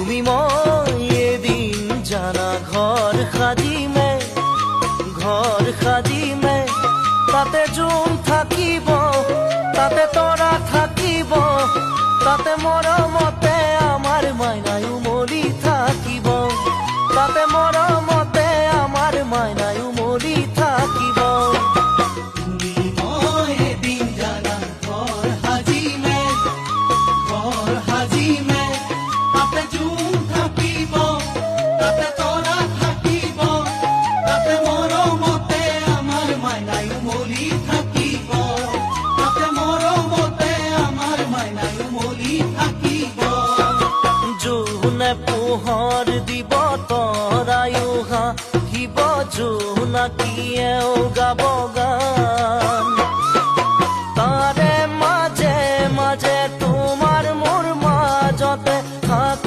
তুমি মই এদিন জানা ঘৰ সাজিমে তাতে জোন থাকিব, তাতে তৰা থাকিব, তাতে মৰমতে আমাৰ মাইনাই উমলি থাকিব, তাতে মৰমতে আমাৰ মাইনাই উমলি থাকিব। তুমি মই এদিন জানা ঘৰ সাজিমে তাতে জোন থাকিব, তাতে তৰা থাকিব, তাতে মৰমতে আমাৰ মাইনাই উমলি থাকিব, তাতে মৰমতে আমাৰ মাইনাই উমলি থাকিব। জোনে পোহৰ দিব তৰায়ো হাঁহিব, জোনাকীয়েও গাব গান।